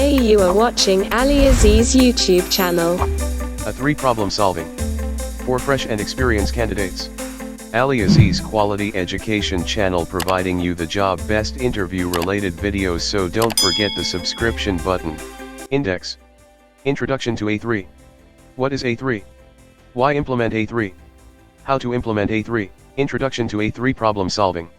Today you are watching AliAziz YouTube channel. A3 problem solving. For fresh and experienced candidates. AliAziz Quality Education channel providing you the job best interview related videos, so don't forget the subscription button. Index. Introduction to A3. What is A3? Why implement A3? How to implement A3. Introduction to A3 problem solving.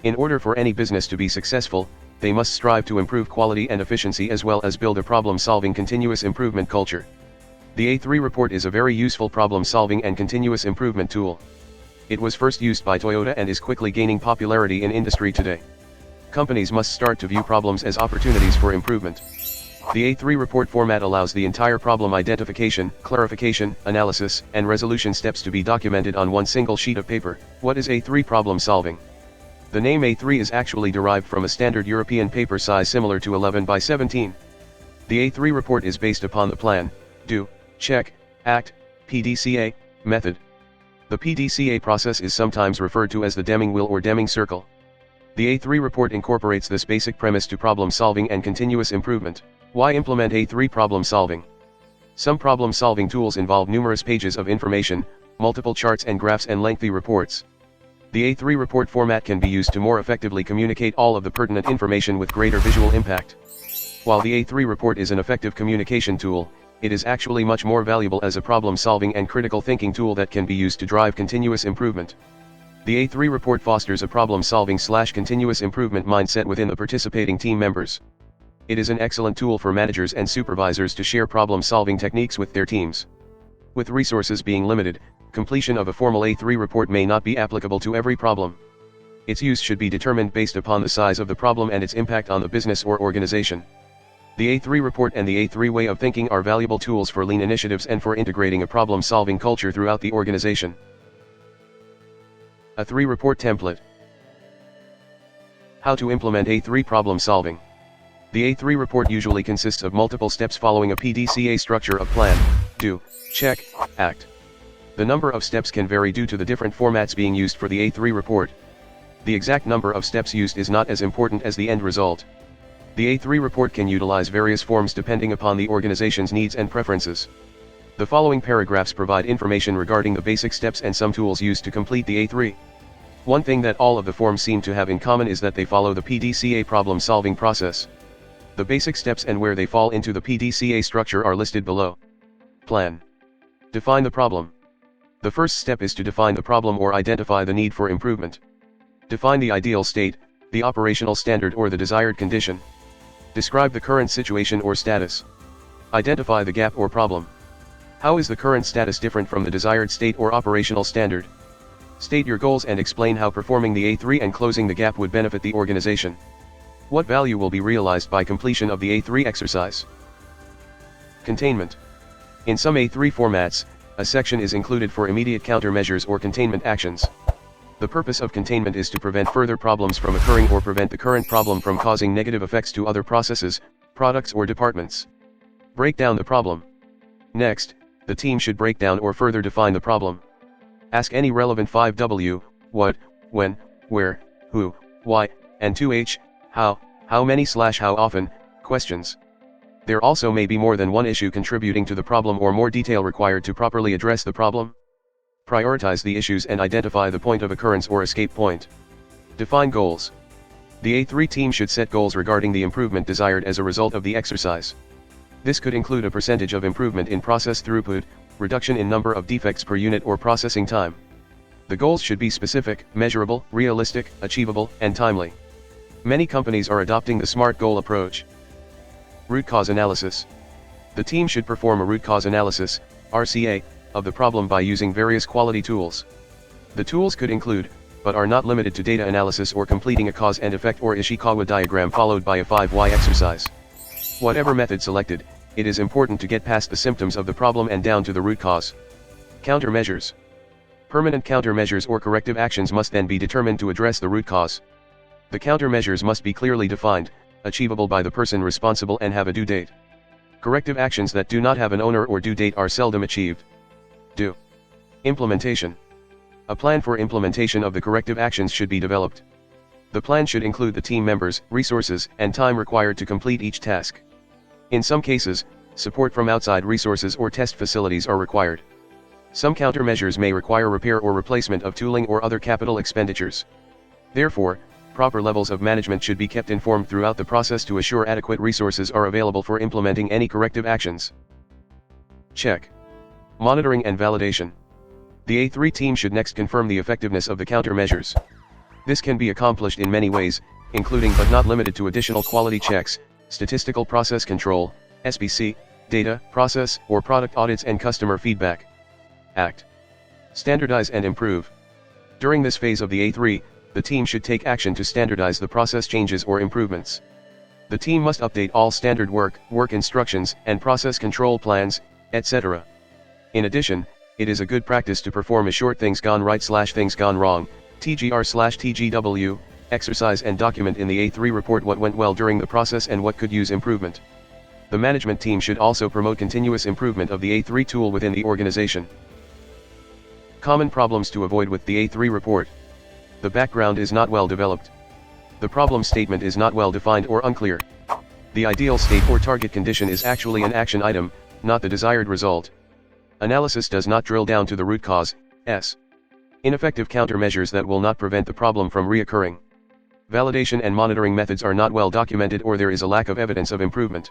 In order for any business to be successful, they must strive to improve quality and efficiency as well as build a problem-solving continuous improvement culture. The A3 report is a very useful problem-solving and continuous improvement tool. It was first used by Toyota and is quickly gaining popularity in industry today. Companies must start to view problems as opportunities for improvement. The A3 report format allows the entire problem identification, clarification, analysis, and resolution steps to be documented on one single sheet of paper. What is A3 problem solving? The name A3 is actually derived from a standard European paper size similar to 11 by 17. The A3 report is based upon the plan, do, check, act, PDCA, method. The PDCA process is sometimes referred to as the Deming wheel or Deming circle. The A3 report incorporates this basic premise to problem solving and continuous improvement. Why implement A3 problem solving? Some problem solving tools involve numerous pages of information, multiple charts and graphs, and lengthy reports. The A3 report format can be used to more effectively communicate all of the pertinent information with greater visual impact. While the A3 report is an effective communication tool, it is actually much more valuable as a problem-solving and critical thinking tool that can be used to drive continuous improvement. The A3 report fosters a problem-solving/continuous improvement mindset within the participating team members. It is an excellent tool for managers and supervisors to share problem-solving techniques with their teams. With resources being limited, completion of a formal A3 report may not be applicable to every problem. Its use should be determined based upon the size of the problem and its impact on the business or organization. The A3 report and the A3 way of thinking are valuable tools for lean initiatives and for integrating a problem-solving culture throughout the organization. A3 report template. How to implement A3 problem solving. The A3 report usually consists of multiple steps following a PDCA structure of plan, do, check, act. The number of steps can vary due to the different formats being used for the A3 report. The exact number of steps used is not as important as the end result. The A3 report can utilize various forms depending upon the organization's needs and preferences. The following paragraphs provide information regarding the basic steps and some tools used to complete the A3. One thing that all of the forms seem to have in common is that they follow the PDCA problem-solving process. The basic steps and where they fall into the PDCA structure are listed below. Plan. Define the problem. The first step is to define the problem or identify the need for improvement. Define the ideal state, the operational standard or the desired condition. Describe the current situation or status. Identify the gap or problem. How is the current status different from the desired state or operational standard? State your goals and explain how performing the A3 and closing the gap would benefit the organization. What value will be realized by completion of the A3 exercise? Containment. In some A3 formats, a section is included for immediate countermeasures or containment actions. The purpose of containment is to prevent further problems from occurring or prevent the current problem from causing negative effects to other processes, products or departments. Break down the problem. Next, the team should break down or further define the problem. Ask any relevant 5W, what, when, where, who, why, and 2H, how many/how often, questions. There also may be more than one issue contributing to the problem or more detail required to properly address the problem. Prioritize the issues and identify the point of occurrence or escape point. Define goals. The A3 team should set goals regarding the improvement desired as a result of the exercise. This could include a percentage of improvement in process throughput, reduction in number of defects per unit or processing time. The goals should be specific, measurable, realistic, achievable, and timely. Many companies are adopting the SMART goal approach. Root cause analysis. The team should perform a root cause analysis, RCA, of the problem by using various quality tools. The tools could include, but are not limited to, data analysis or completing a cause and effect or Ishikawa diagram followed by a 5 exercise. Whatever method selected, it is important to get past the symptoms of the problem and down to the root cause. Countermeasures. Permanent countermeasures or corrective actions must then be determined to address the root cause. The countermeasures must be clearly defined, achievable by the person responsible, and have a due date. Corrective actions that do not have an owner or due date are seldom achieved. Do. Implementation. A plan for implementation of the corrective actions should be developed. The plan should include the team members, resources, and time required to complete each task. In some cases, support from outside resources or test facilities are required. Some countermeasures may require repair or replacement of tooling or other capital expenditures. Therefore, proper levels of management should be kept informed throughout the process to assure adequate resources are available for implementing any corrective actions. Check. Monitoring and validation. The A3 team should next confirm the effectiveness of the countermeasures. This can be accomplished in many ways, including but not limited to additional quality checks, statistical process control, SPC, data, process, or product audits and customer feedback. Act. Standardize and improve. During this phase of the A3, the team should take action to standardize the process changes or improvements. The team must update all standard work instructions, and process control plans, etc. In addition, it is a good practice to perform a short things gone right/things gone wrong, TGR/TGW, exercise and document in the A3 report what went well during the process and what could use improvement. The management team should also promote continuous improvement of the A3 tool within the organization. Common problems to avoid with the A3 report. The background is not well developed. The problem statement is not well defined or unclear. The ideal state or target condition is actually an action item, not the desired result. Analysis does not drill down to the root cause, S. Ineffective countermeasures that will not prevent the problem from reoccurring. Validation and monitoring methods are not well documented or there is a lack of evidence of improvement.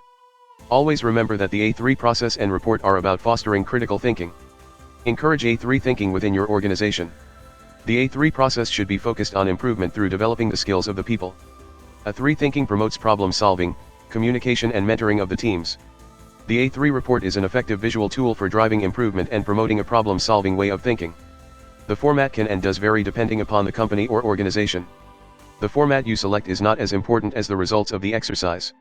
Always remember that the A3 process and report are about fostering critical thinking. Encourage A3 thinking within your organization. The A3 process should be focused on improvement through developing the skills of the people. A3 thinking promotes problem solving, communication and mentoring of the teams. The A3 report is an effective visual tool for driving improvement and promoting a problem solving way of thinking. The format can and does vary depending upon the company or organization. The format you select is not as important as the results of the exercise.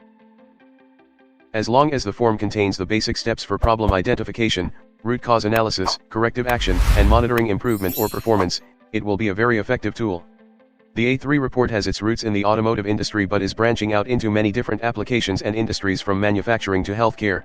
As long as the form contains the basic steps for problem identification, root cause analysis, corrective action, and monitoring improvement or performance, it will be a very effective tool. The A3 report has its roots in the automotive industry but is branching out into many different applications and industries from manufacturing to healthcare.